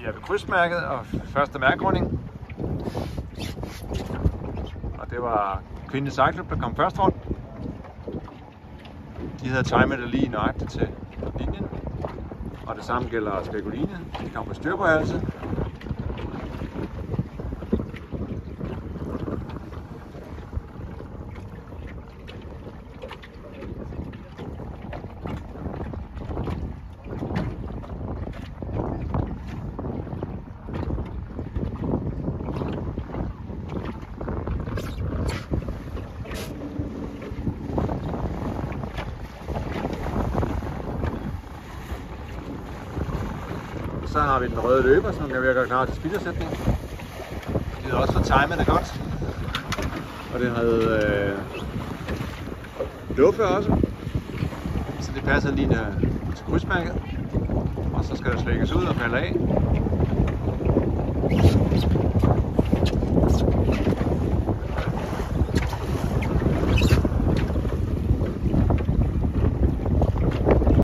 Vi er ved krydsmærket og første mærkerunding. Og det var Kvindelig Sejlklub, der kom først rundt. De havde timet det lige nøjagtigt til linjen. Og det samme gælder Speculine. De kom på styrbordhalse. Så har vi den røde løber, som jeg vil gøre klar til spildersætning. De havde også fået timet det godt. Og det havde luffe også. Så det passer lige til krydsmærket. Og så skal der slækkes ud og falde af.